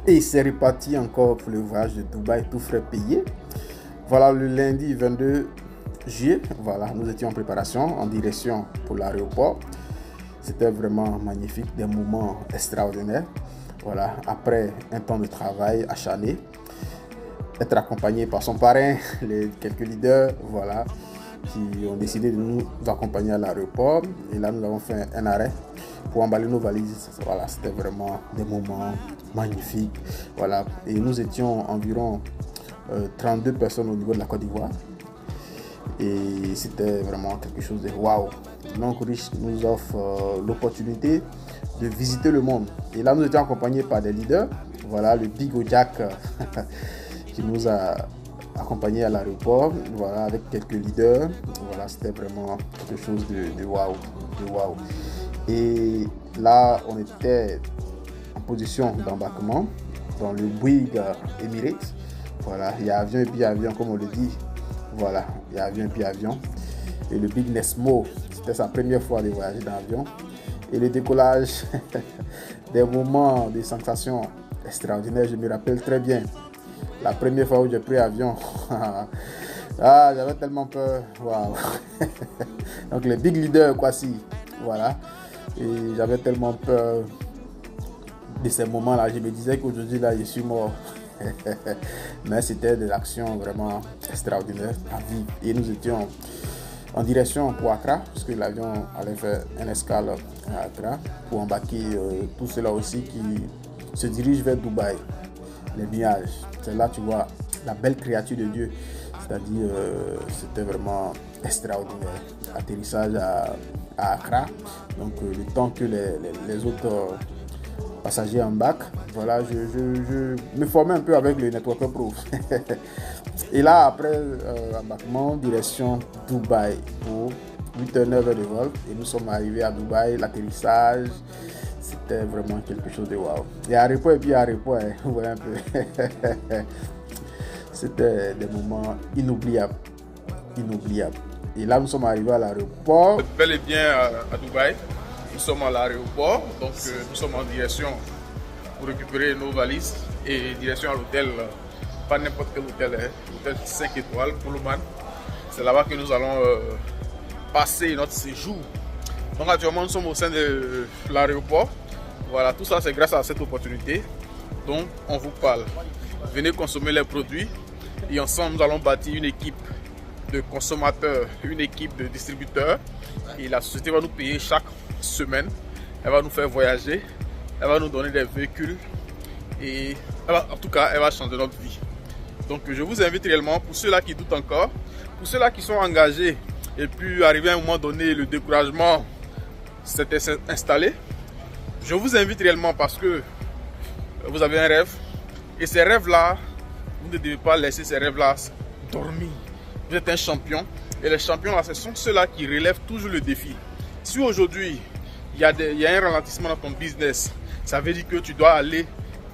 Et c'est reparti encore pour le voyage de Dubaï, tout frais payé. Voilà, le lundi 22 juillet, voilà, nous étions en préparation, en direction pour l'aéroport. C'était vraiment magnifique, des moments extraordinaires. Voilà, après un temps de travail acharné, être accompagné par son parrain, quelques leaders, voilà, qui ont décidé de nous accompagner à l'aéroport. Et là, nous avons fait un arrêt pour emballer nos valises. Voilà, c'était vraiment des moments magnifiques. Voilà, et nous étions environ 32 personnes au niveau de la Côte d'Ivoire. Et c'était vraiment quelque chose de waouh. Donc Rich nous offre l'opportunité de visiter le monde. Et là, nous étions accompagnés par des leaders. Voilà, le Big Jack qui nous a accompagnés à l'aéroport, voilà, avec quelques leaders. Voilà, c'était vraiment quelque chose de waouh, de waouh. Et là, on était en position d'embarquement dans le Bouygues Emirates. Voilà, il y a avion et puis avion, comme on le dit. Voilà, il y a avion et puis avion. Et le Big Nesmo, c'était sa première fois de voyager dans l'avion. Et le décollage, des moments, des sensations extraordinaires, je me rappelle très bien. La première fois où j'ai pris l'avion, j'avais tellement peur. Waouh. Donc les big leaders, quoi, si. Voilà. Et j'avais tellement peur de ces moments-là. Je me disais qu'aujourd'hui, là, je suis mort. Mais c'était de l'action vraiment extraordinaire à vivre. Et nous étions en direction pour Accra, puisque l'avion allait faire une escale à Accra pour embarquer tous ceux-là aussi qui se dirigent vers Dubaï. Les nuages, c'est là tu vois la belle créature de Dieu, c'est-à-dire c'était vraiment extraordinaire. Atterrissage à Accra, donc le temps que les autres passagers embarquent, voilà, je me formais un peu avec le Networker Pro. Et là, après embarquement, direction Dubaï pour 8h-9h de vol, et nous sommes arrivés à Dubaï, l'atterrissage. C'était vraiment quelque chose de waouh. Et aéroport et puis aéroport, vous voyez un peu. C'était des moments inoubliables. Inoubliables. Et là, nous sommes arrivés à l'aéroport. Bel et bien à Dubaï. Nous sommes à l'aéroport. Donc, nous sommes en direction pour récupérer nos valises. Et direction à l'hôtel. Pas n'importe quel hôtel. Hôtel 5 étoiles, Pullman. C'est là-bas que nous allons passer notre séjour. Donc actuellement nous sommes au sein de l'aéroport. Voilà, tout ça c'est grâce à cette opportunité dont on vous parle. Venez consommer les produits et ensemble nous allons bâtir une équipe de consommateurs, une équipe de distributeurs. Et la société va nous payer chaque semaine. Elle va nous faire voyager, elle va nous donner des véhicules et en tout cas elle va changer notre vie. Donc je vous invite réellement, pour ceux-là qui doutent encore, pour ceux-là qui sont engagés et puis arrivé à un moment donné le découragement s'était installé, je vous invite réellement parce que vous avez un rêve et ces rêves-là, vous ne devez pas laisser ces rêves-là dormir. Vous êtes un champion et les champions, là, ce sont ceux-là qui relèvent toujours le défi. Si aujourd'hui, il y a un ralentissement dans ton business, ça veut dire que tu dois aller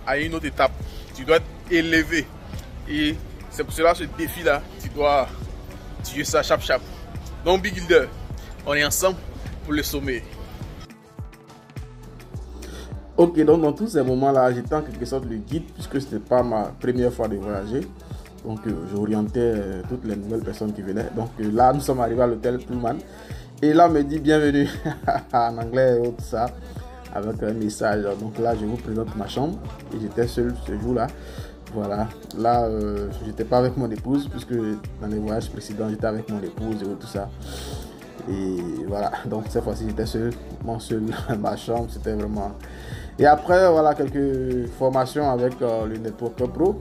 à une autre étape. Tu dois être élevé. Et c'est pour cela ce défi-là, tu dois tuer ça chap. Donc Big Leader, on est ensemble pour le sommet. Ok, donc dans tous ces moments-là, j'étais en quelque sorte le guide puisque ce n'était pas ma première fois de voyager. Donc j'orientais toutes les nouvelles personnes qui venaient. Donc là, nous sommes arrivés à l'hôtel Pullman. Et là, on me dit bienvenue en anglais et tout ça, avec un message. Donc là, je vous présente ma chambre. Et j'étais seul ce jour-là. Voilà, là, j'étais pas avec mon épouse puisque dans les voyages précédents, j'étais avec mon épouse et tout ça. Et voilà, donc cette fois-ci, j'étais seul, ma chambre, c'était vraiment... Et après, voilà, quelques formations avec le Networker Pro.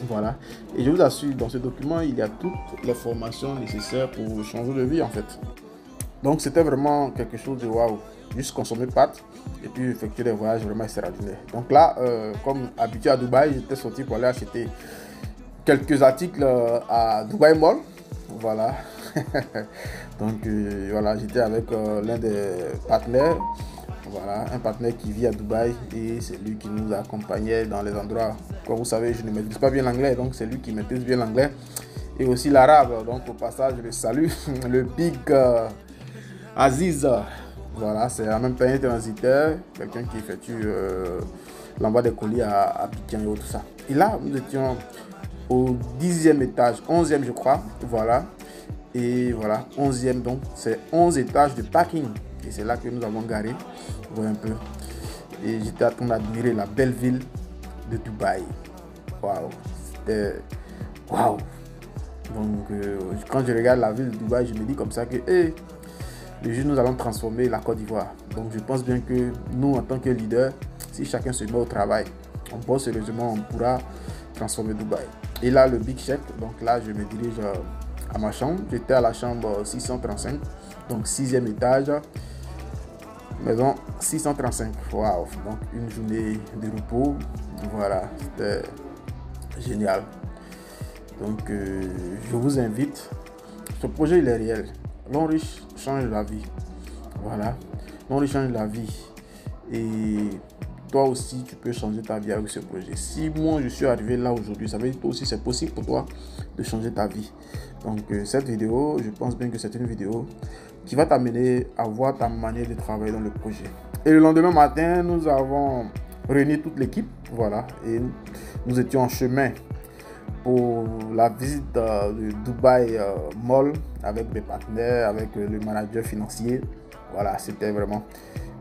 Voilà, et je vous assure, dans ce document, il y a toutes les formations nécessaires pour changer de vie en fait. Donc c'était vraiment quelque chose de waouh. Juste consommer pâtes et puis effectuer des voyages vraiment extraordinaires. Donc là, comme habitué à Dubaï, j'étais sorti pour aller acheter quelques articles à Dubaï Mall. Voilà. Donc voilà, j'étais avec l'un des partenaires. Voilà, un partenaire qui vit à Dubaï et c'est lui qui nous accompagnait dans les endroits. Comme vous savez, je ne maîtrise pas bien l'anglais, donc c'est lui qui maîtrise bien l'anglais et aussi l'arabe. Donc au passage, je le salue, le Big Aziz. Voilà, c'est en même temps un transitaire, quelqu'un qui effectue l'envoi des colis à Abidjan et tout ça. Et là, nous étions au 10e étage, 11e je crois, voilà. Et voilà, 11e, donc c'est 11 étages de parking. Et c'est là que nous avons garé, vous voyez un peu. Et j'étais en train d'admirer la belle ville de Dubaï. Waouh, c'était waouh. Donc quand je regarde la ville de Dubaï, je me dis comme ça que hey, le jour nous allons transformer la Côte d'Ivoire. Donc je pense bien que nous en tant que leaders, si chacun se met au travail, on bosse sérieusement, on pourra transformer Dubaï. Et là le big check, donc là je me dirige à ma chambre. J'étais à la chambre 635, donc 6e étage, maison 635. Waouh, donc une journée de repos, voilà, c'était génial. Donc je vous invite, ce projet il est réel. L'Enriche change la vie, voilà, l'Enriche change la vie et toi aussi tu peux changer ta vie avec ce projet. Si moi je suis arrivé là aujourd'hui, ça veut dire que toi aussi c'est possible pour toi de changer ta vie. Donc cette vidéo, je pense bien que c'est une vidéo qui va t'amener à voir ta manière de travailler dans le projet. Et le lendemain matin, nous avons réuni toute l'équipe, voilà, et nous étions en chemin pour la visite de Dubaï Mall avec mes partenaires, avec le manager financier. Voilà, c'était vraiment...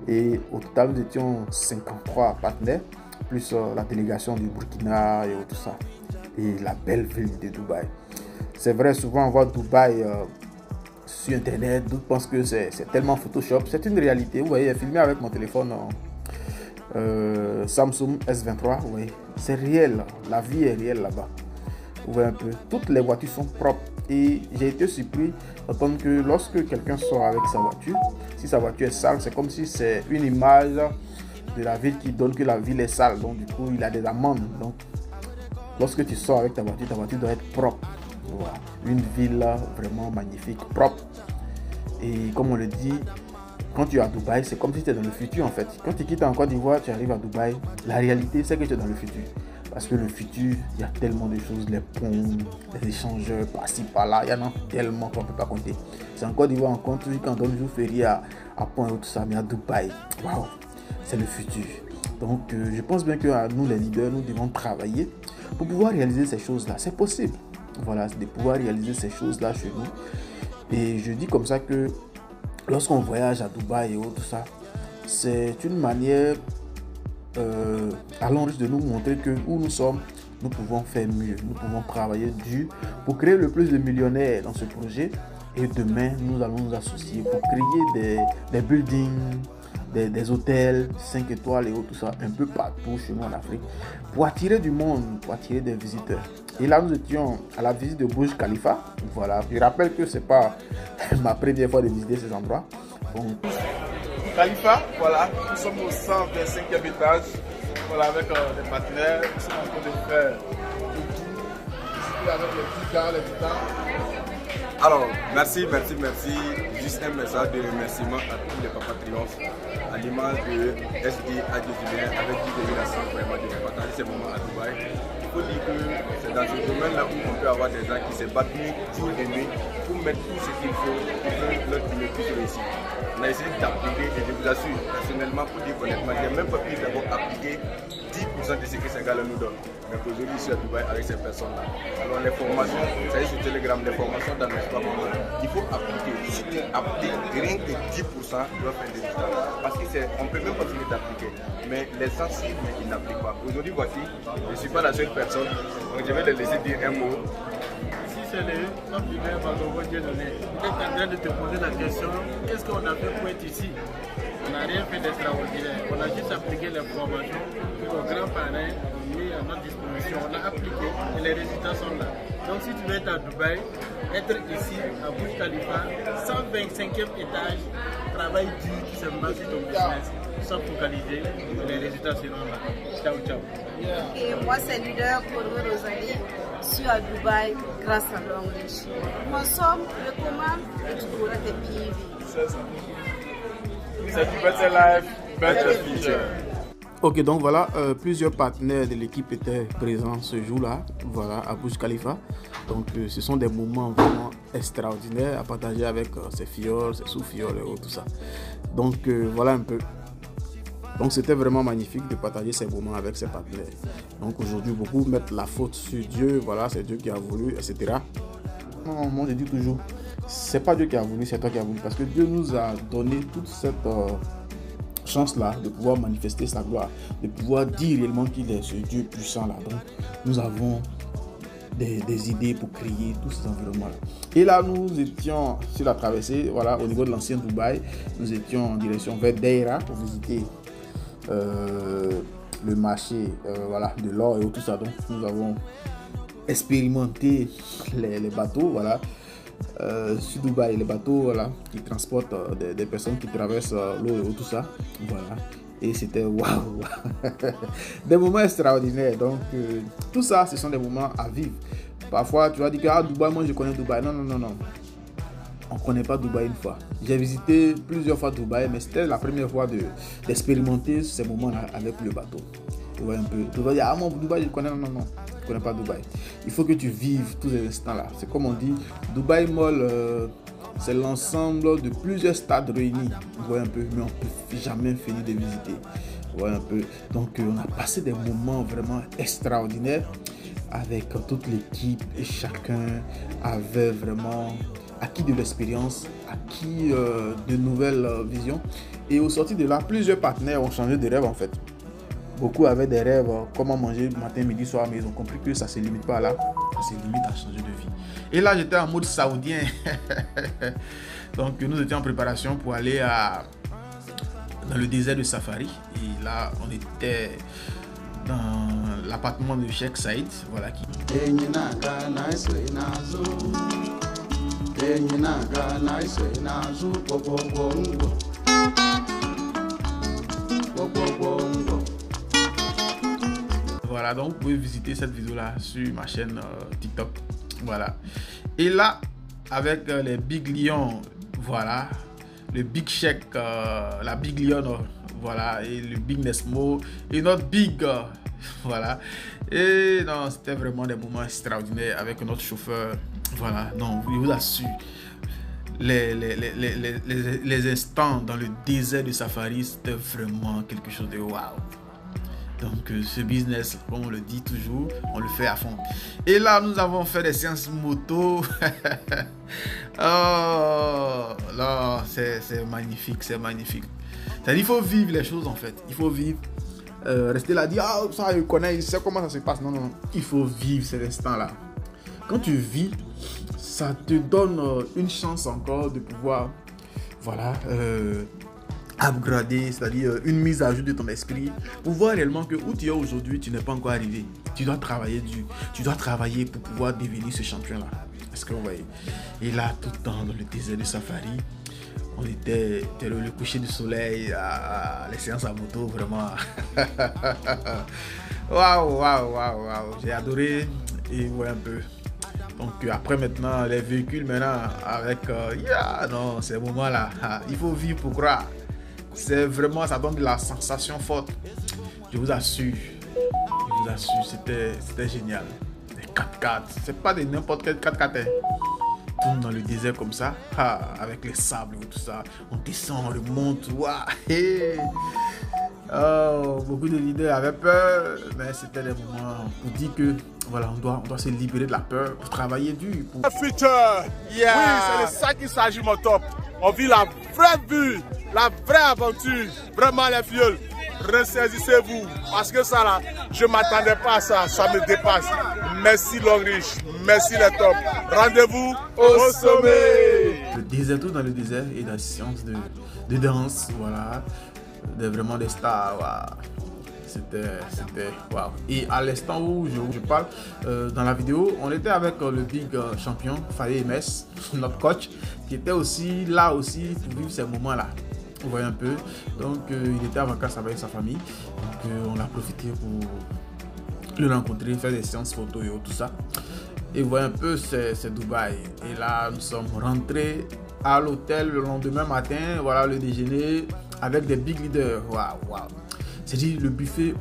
Et au total, nous étions 53 partenaires, plus la délégation du Burkina et tout ça. Et la belle ville de Dubaï. C'est vrai, souvent on voit Dubaï sur internet, d'autres pensent que c'est tellement Photoshop. C'est une réalité. Vous voyez, j'ai filmé avec mon téléphone Samsung S23. Vous voyez, c'est réel. La vie est réelle là-bas. Vous voyez un peu. Toutes les voitures sont propres. Et j'ai été surpris d'entendre que lorsque quelqu'un sort avec sa voiture, si sa voiture est sale, c'est comme si c'est une image de la ville qui donne que la ville est sale. Donc du coup, il a des amendes. Donc lorsque tu sors avec ta voiture doit être propre. Voilà. Une ville vraiment magnifique, propre. Et comme on le dit, quand tu es à Dubaï, c'est comme si tu es dans le futur en fait. Quand tu quittes en Côte d'Ivoire, tu arrives à Dubaï, la réalité c'est que tu es dans le futur. Parce que le futur, il y a tellement de choses, les ponts, les échangeurs, par-ci, par-là, il y en a tellement qu'on ne peut pas compter. C'est en Côte d'Ivoire, on compte quand on donne jour férié à Pont et tout ça, mais à Dubaï, waouh, c'est le futur. Donc je pense bien que nous les leaders, nous devons travailler pour pouvoir réaliser ces choses-là. C'est possible, voilà, de pouvoir réaliser ces choses-là chez nous. Et je dis comme ça que lorsqu'on voyage à Dubaï et tout ça, c'est une manière à l'enriche de nous montrer que où nous sommes, nous pouvons faire mieux, nous pouvons travailler dur pour créer le plus de millionnaires dans ce projet. Et demain, nous allons nous associer pour créer des buildings, des hôtels 5 étoiles et tout ça, un peu partout chez nous en Afrique, pour attirer du monde, pour attirer des visiteurs. Et là, nous étions à la visite de Burj Khalifa. Voilà, je rappelle que c'est pas ma première fois de visiter ces endroits. Donc, Khalifa, voilà, nous sommes au 125e étage, voilà, avec des partenaires, nous sommes en train de faire le tour, discuter avec les petits gars, les petits. Alors, merci. Juste un message de remerciement à tous les Papa Triomphe, à l'image de SD Adjuzulien, avec qui j'ai eu la chance vraiment de partager ces moments à Dubaï. Il faut dire que c'est dans ce domaine-là où on peut avoir des gens qui se battent jour et nuit pour mettre tout ce qu'il faut pour que leur puisse réussir. On a essayé d'appliquer, et je vous assure, personnellement, pour dire honnêtement, je n'ai même pas pu d'abord appliquer 10% de ce que ces gars-là nous donnent. Mais aujourd'hui, je suis à Dubaï avec ces personnes-là. Alors, les formations, vous savez, sur Telegram, les formations dans l'espace moment, il faut appliquer. Si tu appliques rien que 10%, tu vas faire des résultats. Parce qu'on ne peut même pas finir d'appliquer. Mais les gens suivent, mais ils n'appliquent pas. Aujourd'hui, voici, je ne suis pas la seule personne, donc je vais les laisser dire un mot. C'est le top leader Vagobo Dieudonné. Il est en train de te poser la question, qu'est-ce qu'on a fait pour être ici? On n'a rien fait d'extraordinaire. On a juste appliqué les formations que nos grands parrains ont mis à notre disposition. On a appliqué et les résultats sont là. Donc si tu veux être à Dubaï, être ici à Burj Khalifa, 125e étage, travaille dur, seulement sur ton business, sans focaliser, les résultats seront là. Ciao, ciao. Et moi c'est leader Kodwe Rosalie. Je suis à Dubaï grâce à l'Enriche. Consomme, recommande et tu pourras tes pieds vivre. C'est ça. C'est du better life, better future. Ok, donc voilà, plusieurs partenaires de l'équipe étaient présents ce jour-là, voilà, à Burj Khalifa. Donc ce sont des moments vraiment extraordinaires à partager avec ses fioles, ses sous-fioles et tout ça. Donc voilà un peu. Donc c'était vraiment magnifique de partager ces moments avec ses partenaires. Donc aujourd'hui, beaucoup mettent la faute sur Dieu, voilà, c'est Dieu qui a voulu, etc. Non, moi je dis toujours, c'est pas Dieu qui a voulu, c'est toi qui as voulu. Parce que Dieu nous a donné toute cette chance-là de pouvoir manifester sa gloire, de pouvoir dire réellement qu'il est ce Dieu puissant-là. Donc nous avons des idées pour créer tous ces environnements-là. Et là, nous étions sur la traversée, voilà, au niveau de l'ancien Dubaï. Nous étions en direction vers Deira pour visiter le marché voilà, de l'or et tout ça. Donc nous avons expérimenté les bateaux, voilà. Sur Dubaï, les bateaux, voilà, qui transportent des personnes qui traversent l'eau et tout ça, voilà. Et c'était waouh, des moments extraordinaires. Donc tout ça, ce sont des moments à vivre. Parfois tu vas dire que ah, Dubaï, moi je connais Dubaï. Non, on ne connaît pas Dubaï une fois. J'ai visité plusieurs fois Dubaï, mais c'était la première fois d'expérimenter ces moments-là avec le bateau. Tu vois un peu, tu vas dire ah moi Dubaï je connais. Non, je ne connais pas Dubaï. Il faut que tu vives tous ces instants-là. C'est comme on dit, Dubaï Mall, c'est l'ensemble de plusieurs stades réunis. Vous voyez un peu, mais on ne peut jamais finir de visiter. Vous voyez un peu. Donc on a passé des moments vraiment extraordinaires avec toute l'équipe et chacun avait vraiment acquis de l'expérience, acquis de nouvelles visions. Et au sortir de là, plusieurs partenaires ont changé de rêve en fait. Beaucoup avaient des rêves, comment manger matin, midi, soir, mais ils ont compris que ça ne se limite pas là, ça se limite à changer de vie. Et là, j'étais en mode saoudien. Donc, nous étions en préparation pour aller dans le désert de Safari. Et là, on était dans l'appartement de Cheikh Saïd. Voilà qui. Voilà, donc vous pouvez visiter cette vidéo là sur ma chaîne TikTok. Voilà. Et là, avec les Big Lions, voilà, le Big Cheikh, la Big Lion, voilà, et le Big Nesmo, et notre Big, voilà. Et non, c'était vraiment des moments extraordinaires avec notre chauffeur. Voilà, donc je vous assure, les instants dans le désert de Safari, c'était vraiment quelque chose de waouh. Donc ce business, comme on le dit toujours, on le fait à fond. Et là, nous avons fait des séances moto. Oh là, c'est magnifique, c'est magnifique. C'est-à-dire, il faut vivre les choses en fait. Il faut vivre. Rester là, dire ah ça je connais, je sais comment ça se passe. Non, il faut vivre cet instant-là. Quand tu vis, ça te donne une chance encore de pouvoir, voilà, upgrader, c'est-à-dire une mise à jour de ton esprit pour voir réellement que où tu es aujourd'hui, tu n'es pas encore arrivé. Tu dois travailler dur, tu dois travailler pour pouvoir devenir ce champion-là. Est-ce que vous voyez? Et là, tout le temps dans le désert de Safari, on était le coucher du soleil, les séances à moto, vraiment. Waouh, j'ai adoré. Et voilà un peu. Donc après maintenant, les véhicules maintenant avec, non, ces moments-là, il faut vivre pour croire. C'est vraiment, ça donne de la sensation forte. Je vous assure, c'était génial. Les 4x4, c'est pas de n'importe quel 4x4. Tourne dans le désert comme ça, avec les sables et tout ça. On descend, on remonte, oh, beaucoup de leaders avaient peur, mais c'était des moments pour dire que voilà, on doit se libérer de la peur pour travailler dur. Future, yeah. Oui, c'est de ça qu'il s'agit, mon top. On vit la vraie vie, la vraie aventure. Vraiment, les filles, ressaisissez-vous. Parce que ça, là, je ne m'attendais pas à ça. Ça me dépasse. Merci, Longriche. Merci, les tops. Rendez-vous au sommet. Le désert, tout dans le désert et dans la séance de danse, voilà. Vraiment des stars, wow. C'était waouh. Et à l'instant où je parle, dans la vidéo, on était avec le big champion Fayez MS, notre coach, qui était aussi là aussi pour vivre ces moments-là. Vous voyez un peu. Donc il était en vacances avec sa famille. Donc on a profité pour le rencontrer, faire des séances photos et tout ça. Et vous voyez un peu, c'est Dubaï. Et là, nous sommes rentrés à l'hôtel le lendemain matin. Voilà le déjeuner avec des big leaders. Waouh. C'est-à-dire le buffet,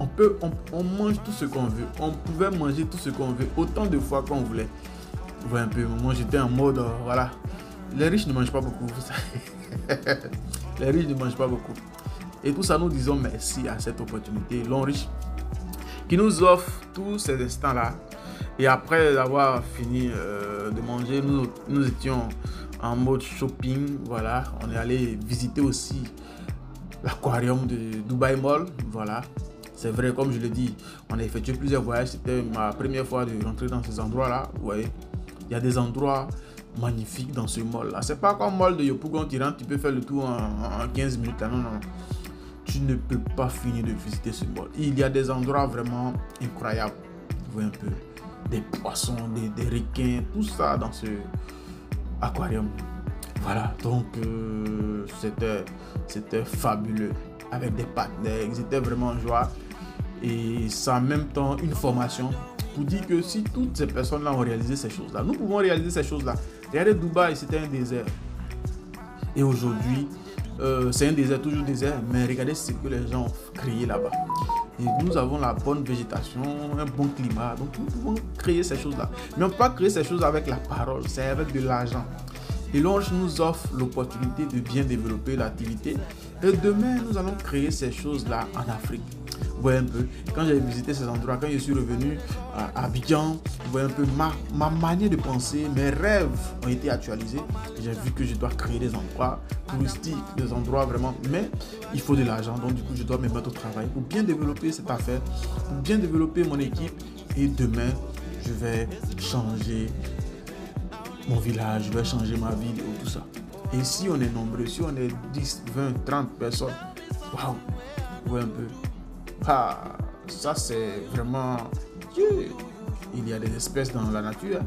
on mange tout ce qu'on veut. On pouvait manger tout ce qu'on veut autant de fois qu'on voulait. Vous voyez un peu, moi j'étais en mode, voilà. Les riches ne mangent pas beaucoup. Les riches ne mangent pas beaucoup. Et tout ça, nous disons merci à cette opportunité, Longreach, qui nous offre tous ces instants-là. Et après avoir fini de manger, nous étions en mode shopping. Voilà, on est allé visiter aussi l'aquarium de Dubai Mall. Voilà, c'est vrai, comme je l'ai dit, on a effectué plusieurs voyages. C'était ma première fois de rentrer dans ces endroits-là. Vous voyez, il y a des endroits magnifiques dans ce mall-là. C'est pas comme le mall de Yopougon, tu rentres, tu peux faire le tour en 15 minutes. Là. Non, non. Tu ne peux pas finir de visiter ce mall. Il y a des endroits vraiment incroyables. Vous voyez un peu des poissons, des requins, tout ça dans ce aquarium. Voilà, donc c'était fabuleux avec des partenaires. Ils étaient vraiment en joie. Et c'est en même temps une formation pour dire que si toutes ces personnes-là ont réalisé ces choses-là, nous pouvons réaliser ces choses-là. Regardez, Dubaï, c'était un désert. Et aujourd'hui, c'est un désert, toujours désert, mais regardez ce que les gens ont créé là-bas. Et nous avons la bonne végétation, un bon climat, donc nous pouvons créer ces choses-là. Mais on ne peut pas créer ces choses avec la parole, c'est avec de l'argent. Et Longreach nous offre l'opportunité de bien développer l'activité. Et demain, nous allons créer ces choses-là en Afrique. Vous voyez un peu, quand j'ai visité ces endroits, quand je suis revenu à Abidjan, vous voyez un peu ma manière de penser, mes rêves ont été actualisés. J'ai vu que je dois créer des endroits touristiques, des endroits vraiment, mais il faut de l'argent. Donc du coup, je dois me mettre au travail pour bien développer cette affaire, pour bien développer mon équipe. Et demain, je vais changer mon village, je vais changer ma ville et tout ça. Et si on est nombreux, si on est 10, 20, 30 personnes, waouh, vous voyez un peu. Ah, ça c'est vraiment... Il y a des espèces dans la nature.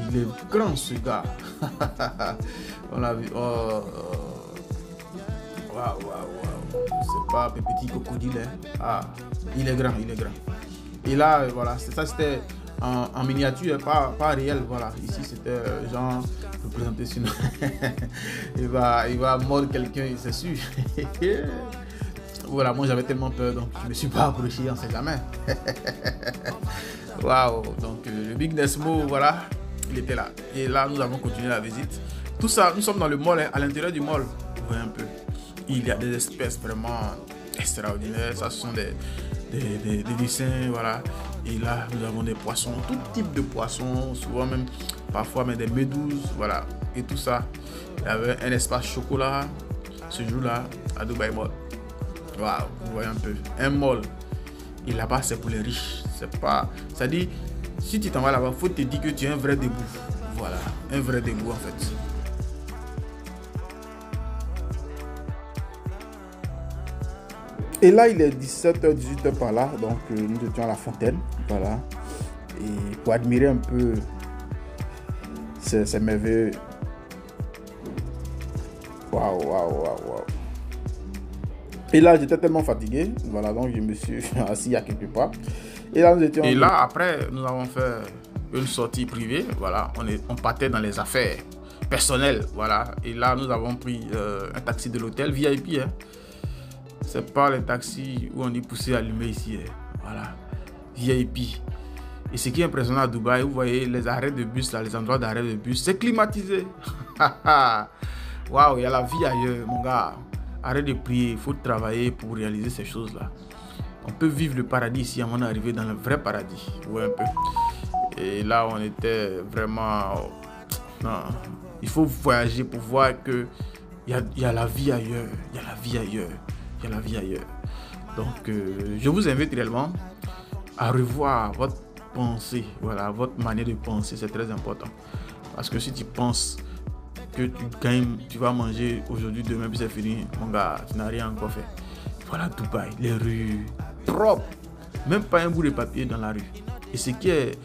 Il est grand ce gars. On l'a vu. Oh. Waouh. C'est pas un petit crocodile. Hein. Ah, il est grand. Et là, voilà, ça c'était en miniature, pas réel. Voilà, ici c'était genre, je peux présenter sinon. il va mordre quelqu'un, c'est sûr. Voilà, moi j'avais tellement peur, donc je ne me suis pas approché, on ne sait jamais. Waouh, donc le Big Nesmo, voilà, il était là. Et là, nous avons continué la visite. Tout ça, nous sommes dans le mall, hein, à l'intérieur du mall. Vous voyez un peu, il y a des espèces vraiment extraordinaires. Ça, ce sont des dessins, voilà. Et là, nous avons des poissons, tout type de poissons, souvent même, parfois même des méduses, voilà. Et tout ça, il y avait un espace chocolat, ce jour-là, à Dubai Mall. Waouh, vous voyez un peu, un mall. Et là-bas, c'est pour les riches. C'est pas. Ça dit, si tu t'en vas là-bas, il faut te dire que tu es un vrai debout. Voilà, un vrai debout en fait. Et là, il est 17h, 18h par là. Donc, nous étions à la fontaine. Voilà. Et pour admirer un peu ces merveilleux. Waouh. Et là, j'étais tellement fatigué. Voilà, donc je me suis assis à quelque part. Et là, nous étions... Et là, après, nous avons fait une sortie privée. Voilà, on partait dans les affaires personnelles. Voilà. Et là, nous avons pris un taxi de l'hôtel VIP. Hein. C'est pas les taxis où on est poussé allumé ici. Hein. Voilà. VIP. Et ce qui est impressionnant à Dubaï, vous voyez les arrêts de bus, là, les endroits d'arrêt de bus, c'est climatisé. Waouh, il y a la vie ailleurs, mon gars. Arrête de prier, il faut travailler pour réaliser ces choses-là. On peut vivre le paradis ici avant d'arriver dans le vrai paradis. Ouais, un peu. Et là, on était vraiment... Non, il faut voyager pour voir que il y a la vie ailleurs. Il y a la vie ailleurs. Donc, je vous invite réellement à revoir votre pensée. Voilà, votre manière de penser, c'est très important. Parce que si tu penses que tu gagnes, tu vas manger aujourd'hui, demain, puis c'est fini, mon gars, tu n'as rien encore fait. Voilà Dubaï, les rues propres, même pas un bout de papier dans la rue. Et ce qui est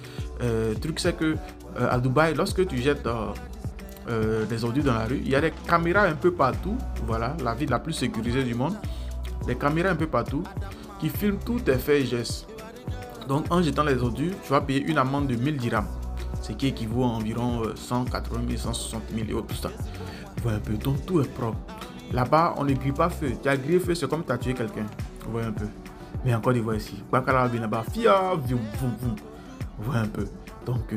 truc, c'est que à Dubaï, lorsque tu jettes des ordures dans la rue, il y a des caméras un peu partout. Voilà, la ville la plus sécurisée du monde. Des caméras un peu partout qui filment tous tes faits et gestes. Donc en jetant les ordures, tu vas payer une amende de 1000 dirhams. Ce qui équivaut à environ 180 000, 160 000 et tout ça. Vous voyez un peu, donc tout est propre. Là-bas, on ne grille pas feu. Tu as grillé feu, c'est comme tu as tué quelqu'un. Vous voyez un peu. Mais encore des voix ici. Vous voyez un peu. Donc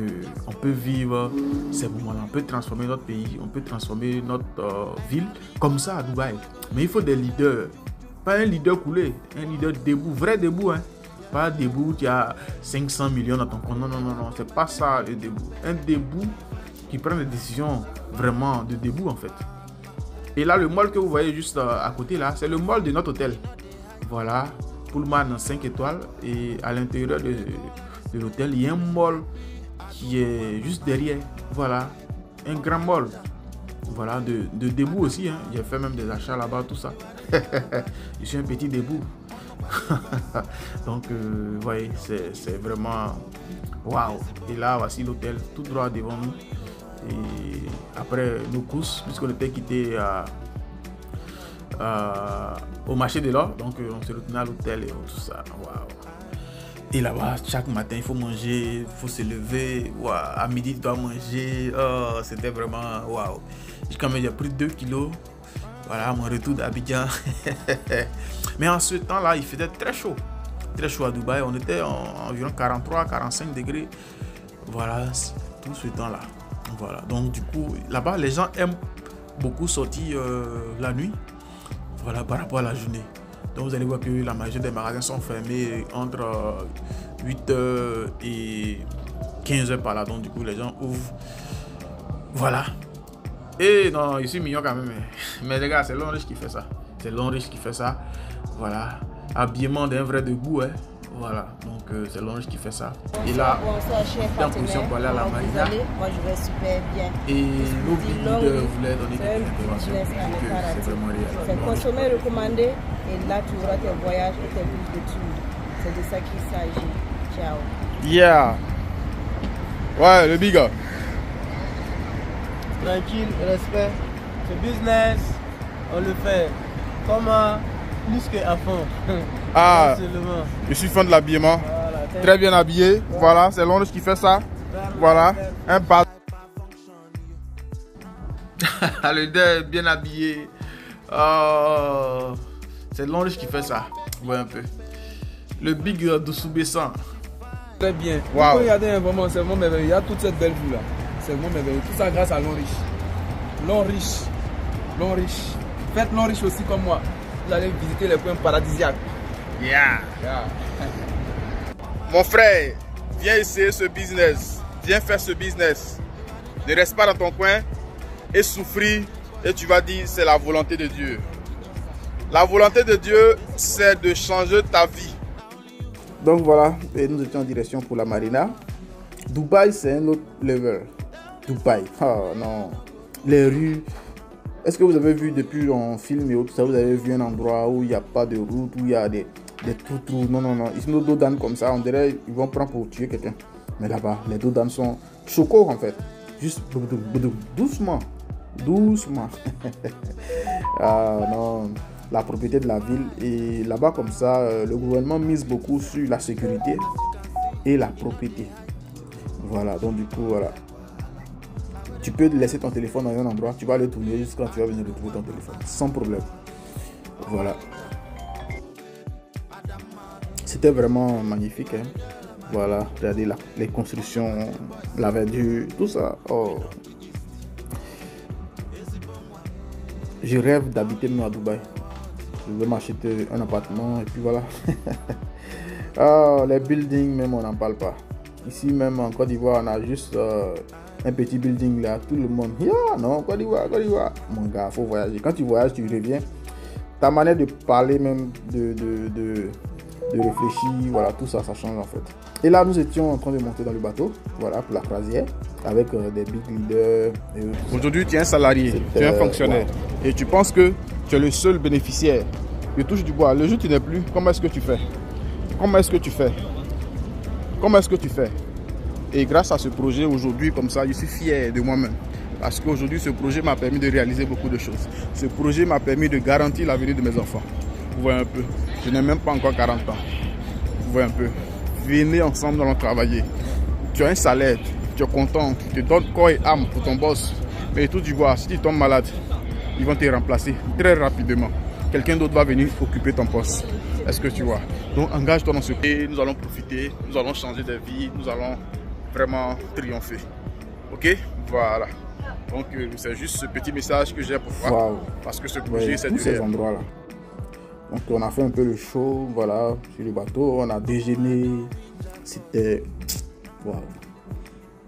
on peut vivre ces moments-là, on peut transformer notre pays, on peut transformer notre ville comme ça à Dubaï. Mais il faut des leaders, pas un leader coulé, un leader debout, vrai debout, hein. Pas debout, tu as 500 millions dans ton compte. Non, c'est pas ça le debout. Un debout qui prend des décisions vraiment de debout en fait. Et là, le mall que vous voyez juste à côté là, c'est le mall de notre hôtel. Voilà, Pullman 5 étoiles. Et à l'intérieur de l'hôtel, il y a un mall qui est juste derrière. Voilà, un grand mall. Voilà, de debout aussi. Hein. J'ai fait même des achats là-bas, tout ça. Je suis un petit debout. Donc, vous voyez, c'est vraiment waouh. Et là, voici l'hôtel tout droit devant nous. Et après nos courses, puisqu'on était quitté au marché de l'or, donc on se retournait à l'hôtel et tout ça. Waouh. Et là-bas, chaque matin, il faut manger, il faut se lever. Wow. À midi, tu dois manger. Oh, c'était vraiment waouh. Quand même, j'ai pris 2 kilos. Voilà, mon retour d'Abidjan. Mais en ce temps-là, il faisait très chaud. Très chaud à Dubaï. On était environ 43-45 degrés. Voilà, tout ce temps-là. Voilà. Donc, du coup, là-bas, les gens aiment beaucoup sortir la nuit. Voilà, par rapport à la journée. Donc, vous allez voir que la majorité des magasins sont fermés entre 8h et 15h par là. Donc, du coup, les gens ouvrent. Voilà. Et non, je suis mignon quand même. Mais les gars, c'est l'homme riche qui fait ça. C'est l'homme riche qui fait ça. Voilà. Habillement d'un vrai debout. Hein. Voilà. Donc, c'est l'homme riche qui fait ça. Et là, bonsoir, en position pour aller à la marina. Moi, je vais super bien. Et nos leaders voulaient donner des interventions. C'est vraiment réel. C'est consommer recommandé. Et là, tu auras tes voyages et tes bouches de tour. C'est de ça qu'il s'agit. Ciao. Yeah. Ouais, le big up. Tranquille, respect. Ce business, on le fait comment plus qu'à fond. Ah, je suis fan de l'habillement. Voilà, très bien habillé. Ouais. Voilà, c'est Londres qui fait ça. Voilà, un bas. Le dé bien habillé. C'est Londres qui fait ça. Ouais, un peu. Le big de Soubessan. Très bien. Wow. Regardez vraiment, c'est vraiment merveilleux. Il y a toute cette belle vue là. C'est vraiment merveilleux. Tout ça grâce à Long Riche. Long Riche. Long Riche. Faites Long Riche aussi comme moi. Vous allez visiter les coins paradisiaques. Yeah. Mon frère, viens essayer ce business. Viens faire ce business. Ne reste pas dans ton coin et souffrir. Et tu vas dire, c'est la volonté de Dieu. La volonté de Dieu, c'est de changer ta vie. Donc voilà, et nous étions en direction pour la marina. Dubaï, c'est un autre level. Dubaï, oh non, les rues. Est-ce que vous avez vu depuis en film et tout ça, vous avez vu un endroit où il n'y a pas de route, où il y a des trous? Non. Ils sont dos d'âne comme ça, on dirait ils vont prendre pour tuer quelqu'un. Mais là-bas, les dos d'âne sont chocos en fait. Juste doucement. Ah non, la propriété de la ville. Et là-bas comme ça, le gouvernement mise beaucoup sur la sécurité et la propriété. Voilà, donc du coup, voilà. Tu peux laisser ton téléphone dans un endroit, tu vas le tourner jusqu'à quand tu vas venir retrouver ton téléphone, sans problème. Voilà. C'était vraiment magnifique. Hein. Voilà, regardez là, les constructions, la verdure, tout ça. Oh. Je rêve d'habiter même à Dubaï. Je veux m'acheter un appartement et puis voilà. Oh, les buildings même, on n'en parle pas. Ici même en Côte d'Ivoire, on a juste un petit building là, tout le monde. Yeah, non, Côte d'Ivoire. Mon gars, faut voyager. Quand tu voyages, tu reviens. Ta manière de parler même, de réfléchir, voilà, tout ça, ça change en fait. Et là, nous étions en train de monter dans le bateau, voilà, pour la croisière, avec des big leaders. Aujourd'hui, tu es un salarié, tu es un fonctionnaire. Ouais. Et tu penses que tu es le seul bénéficiaire. Je touche du bois. Le jour où tu n'es plus, comment est-ce que tu fais? Et grâce à ce projet, aujourd'hui, comme ça, je suis fier de moi-même. Parce qu'aujourd'hui, ce projet m'a permis de réaliser beaucoup de choses. Ce projet m'a permis de garantir l'avenir de mes enfants. Vous voyez un peu. Je n'ai même pas encore 40 ans. Vous voyez un peu. Venez ensemble, nous allons travailler. Tu as un salaire, tu es content, tu te donnes corps et âme pour ton boss. Mais tout tu vois, si tu tombes malade, ils vont te remplacer très rapidement. Quelqu'un d'autre va venir occuper ton poste. Est-ce que tu vois? Donc engage-toi dans ce pays. Nous allons profiter, nous allons changer de vie, nous allons vraiment triompher. Ok, voilà. Donc c'est juste ce petit message que j'ai pour toi. Wow. Parce que ce projet, Ouais, c'est tous du ces réel. endroits-là. Donc on a fait un peu le show, voilà, sur le bateau, on a déjeuné. C'était... Waouh.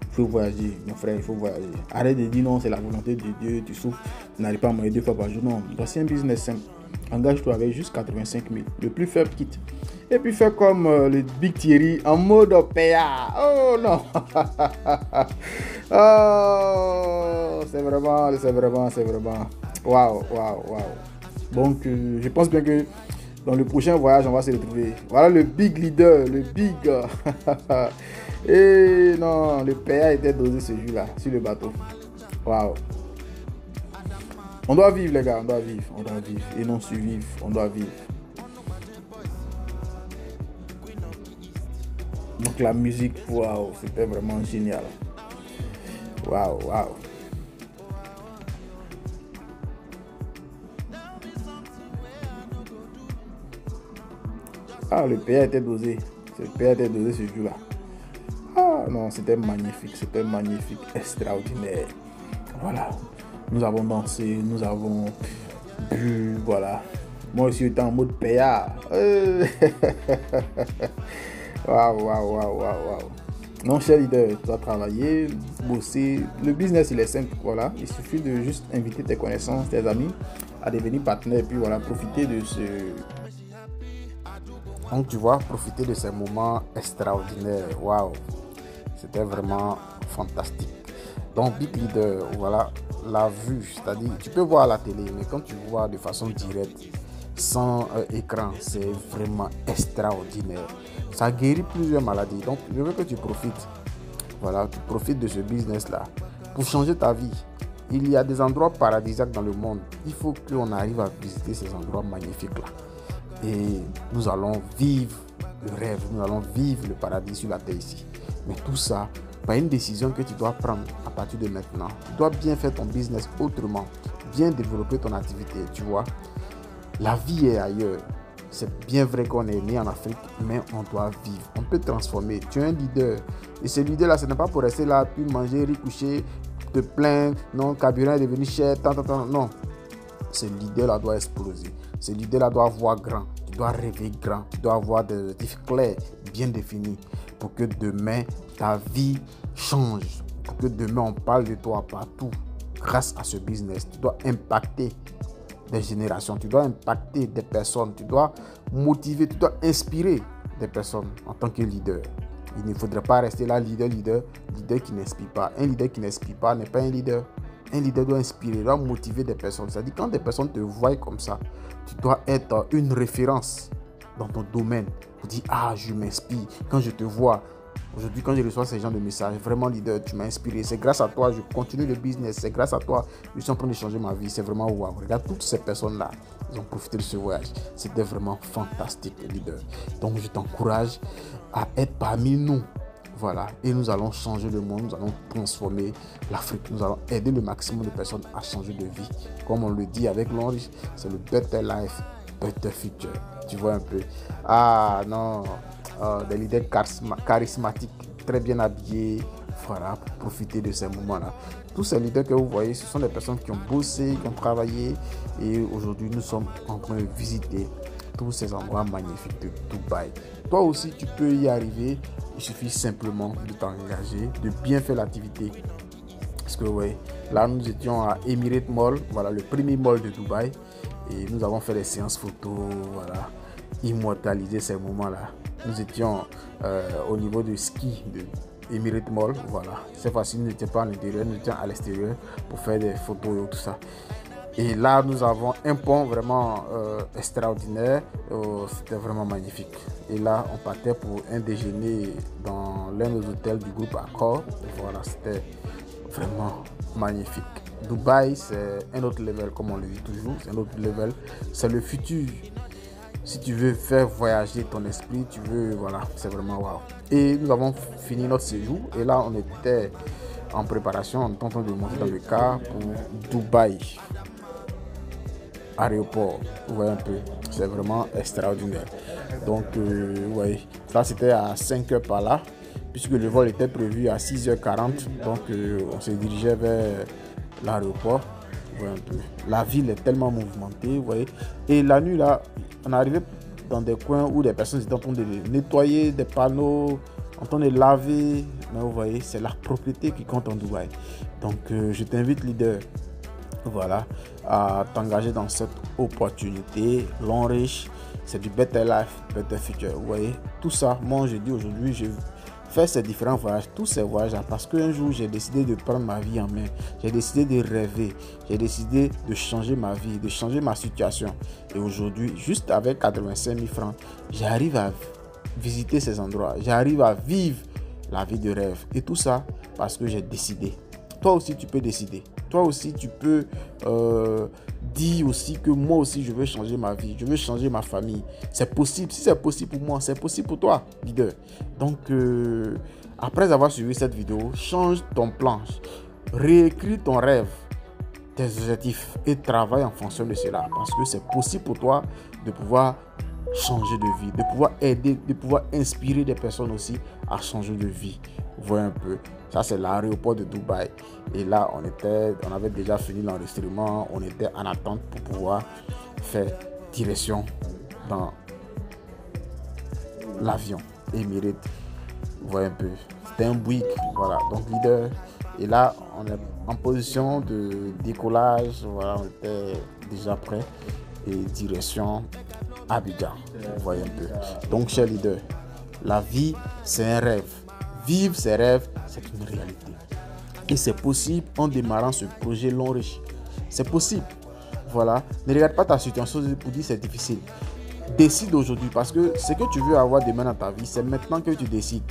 Il faut voyager, mon frère, il faut voyager. Arrête de dire non, c'est la volonté de Dieu, tu souffres, tu n'arrives pas à manger 2 fois par jour. Non, voici un business simple. Engage-toi avec juste 85 000. Le plus faible quitte. Et puis fais comme le Big Thierry en mode PA. Oh non. Oh, c'est vraiment. Waouh. Donc, je pense bien que dans le prochain voyage, on va se retrouver. Voilà le big leader, le big. Et non, le PA était dosé ce jour-là, sur le bateau. Waouh. On doit vivre, les gars, on doit vivre. Et non survivre, on doit vivre. Donc la musique, waouh, c'était vraiment génial. Waouh. Ah, le PA était dosé. Le PA était dosé ce jour-là. Ah non, c'était magnifique, extraordinaire. Voilà. Nous avons dansé, nous avons bu, voilà. Moi aussi, j'étais en mode PA. Waouh. Non, cher leader, tu dois travailler, bosser. Le business, il est simple, voilà. Il suffit de juste inviter tes connaissances, tes amis à devenir partenaires et puis voilà, profiter de ce... Donc, tu vois, profiter de ces moments extraordinaires. Waouh. C'était vraiment fantastique. Donc, Big Leader, voilà, la vue, c'est-à-dire, tu peux voir à la télé, mais quand tu vois de façon directe, sans écran, c'est vraiment extraordinaire. Ça guérit plusieurs maladies. Donc, je veux que tu profites. Voilà, tu profites de ce business-là pour changer ta vie. Il y a des endroits paradisiaques dans le monde. Il faut qu'on arrive à visiter ces endroits magnifiques-là. Et nous allons vivre le rêve, nous allons vivre le paradis sur la terre ici. Mais tout ça, par une décision que tu dois prendre à partir de maintenant. Tu dois bien faire ton business autrement, bien développer ton activité, tu vois. La vie est ailleurs. C'est bien vrai qu'on est né en Afrique, mais on doit vivre. On peut transformer. Tu es un leader. Et ce leader-là, ce n'est pas pour rester là, puis manger, coucher, te plaindre, non, carburant est devenu cher, non. Ce leader-là doit exploser. Ce leader-là doit voir grand. Tu dois rêver grand. Tu dois avoir des objectifs clairs, bien définis, pour que demain, ta vie change. Pour que demain, on parle de toi partout. Grâce à ce business, tu dois impacter des générations. Tu dois impacter des personnes. Tu dois motiver, tu dois inspirer des personnes en tant que leader. Il ne faudrait pas rester là, leader qui n'inspire pas. Un leader qui n'inspire pas n'est pas un leader. Un leader doit inspirer, doit motiver des personnes. C'est-à-dire quand des personnes te voient comme ça, tu dois être une référence dans ton domaine pour dire « Ah, je m'inspire. Quand je te vois, aujourd'hui, quand je reçois ces gens de messages, vraiment leader, tu m'as inspiré. C'est grâce à toi, je continue le business. C'est grâce à toi, je suis en train de changer ma vie. » C'est vraiment waouh. Regarde toutes ces personnes-là. Ils ont profité de ce voyage. C'était vraiment fantastique, leader. Donc, je t'encourage à être parmi nous. Voilà, et nous allons changer le monde, nous allons transformer l'Afrique, nous allons aider le maximum de personnes à changer de vie. Comme on le dit avec l'Henri, c'est le better life, better future. Tu vois un peu. Ah non, des leaders charismatiques, très bien habillés, voilà, pour profiter de ces moments-là. Tous ces leaders que vous voyez, ce sont des personnes qui ont bossé, qui ont travaillé, et aujourd'hui nous sommes en train de visiter tous ces endroits magnifiques de Dubaï. Toi aussi, tu peux y arriver. Il suffit simplement de t'engager, de bien faire l'activité. Parce que ouais, là nous étions à Emirates Mall, voilà le premier mall de Dubaï, et nous avons fait des séances photos, voilà, immortaliser ces moments-là. Nous étions au niveau du ski de Emirates Mall, voilà. Cette fois-ci, nous n'étions pas à l'intérieur, nous étions à l'extérieur pour faire des photos et tout ça. Et là, nous avons un pont vraiment extraordinaire. C'était vraiment magnifique. Et là, on partait pour un déjeuner dans l'un des hôtels du groupe Accor. Voilà, c'était vraiment magnifique. Dubaï, c'est un autre level, comme on le dit toujours. C'est un autre level. C'est le futur. Si tu veux faire voyager ton esprit, tu veux, voilà, c'est vraiment waouh. Et nous avons fini notre séjour. Et là, on était en préparation. On était en train de monter dans le car pour Dubaï. Aéroport, vous voyez un peu, c'est vraiment extraordinaire. Donc, ouais, ça c'était à 5 heures par là. puisque le vol était prévu à 6h40. Donc on se dirigeait vers l'aéroport. Un peu. La ville est tellement mouvementée, vous voyez. Et la nuit là, on arrivait dans des coins où des personnes étaient en train de nettoyer des panneaux, en train de laver. Mais vous voyez, c'est la propriété qui compte en Dubaï. Donc je t'invite, leader, voilà, à t'engager dans cette opportunité. Long riche, c'est du better life, better future. Vous voyez, tout ça, moi je dis aujourd'hui, je faire ces différents voyages, tous ces voyages parce qu'un jour j'ai décidé de prendre ma vie en main, j'ai décidé de rêver, j'ai décidé de changer ma vie, de changer ma situation. Et aujourd'hui, juste avec 85 000 francs, j'arrive à visiter ces endroits, j'arrive à vivre la vie de rêve. Et tout ça parce que j'ai décidé. Toi aussi tu peux décider. Toi aussi tu peux dire aussi que moi aussi je veux changer ma vie, je veux changer ma famille. C'est possible. Si c'est possible pour moi, c'est possible pour toi, leader. Donc après avoir suivi cette vidéo, change ton plan, réécris ton rêve, tes objectifs et travaille en fonction de cela. Parce que c'est possible pour toi de pouvoir changer de vie, de pouvoir aider, de pouvoir inspirer des personnes aussi à changer de vie. Vous voyez un peu. Ça, c'est l'aéroport de Dubaï. Et là, on avait déjà fini l'enregistrement. On était en attente pour pouvoir faire direction dans l'avion Emirates. Vous voyez un peu. C'était un Bouygues. Voilà. Donc, leader. Et là, on est en position de décollage. Voilà, on était déjà prêt. Et direction Abidjan. Vous voyez un peu. Donc, cher leader, la vie, c'est un rêve. Vivre ses rêves, c'est une réalité. Et c'est possible en démarrant ce projet long riche. C'est possible. Voilà. Ne regarde pas ta situation pour dire c'est difficile. Décide aujourd'hui parce que ce que tu veux avoir demain dans ta vie, c'est maintenant que tu décides.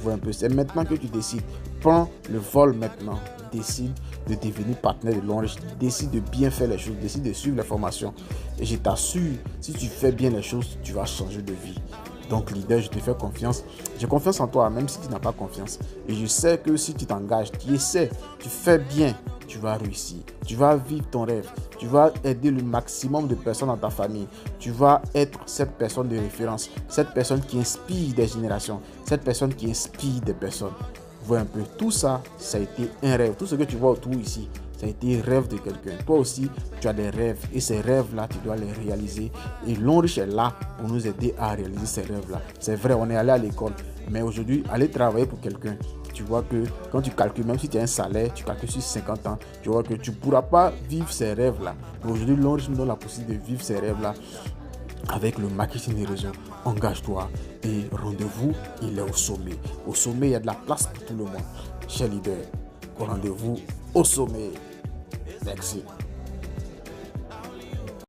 Un peu. C'est maintenant que tu décides. Prends le vol maintenant. Décide de devenir partenaire de long riche. Décide de bien faire les choses. Décide de suivre les formations. Et je t'assure, si tu fais bien les choses, tu vas changer de vie. Donc leader, je te fais confiance. J'ai confiance en toi, même si tu n'as pas confiance. Et je sais que si tu t'engages, tu essaies, tu fais bien, tu vas réussir. Tu vas vivre ton rêve. Tu vas aider le maximum de personnes dans ta famille. Tu vas être cette personne de référence. Cette personne qui inspire des générations. Cette personne qui inspire des personnes. Vous voyez un peu. Tout ça, ça a été un rêve. Tout ce que tu vois autour ici, ça a été un rêve de quelqu'un. Toi aussi, tu as des rêves. Et ces rêves-là, tu dois les réaliser. Et Long Riche est là pour nous aider à réaliser ces rêves-là. C'est vrai, on est allé à l'école. Mais aujourd'hui, aller travailler pour quelqu'un, tu vois que quand tu calcules, même si tu as un salaire, tu calcules sur 50 ans, tu vois que tu ne pourras pas vivre ces rêves-là. Aujourd'hui, Long Riche nous donne la possibilité de vivre ces rêves-là avec le marketing des réseaux. Engage-toi et rendez-vous, il est au sommet. Au sommet, il y a de la place pour tout le monde. Cher leader, rendez-vous au sommet. Merci.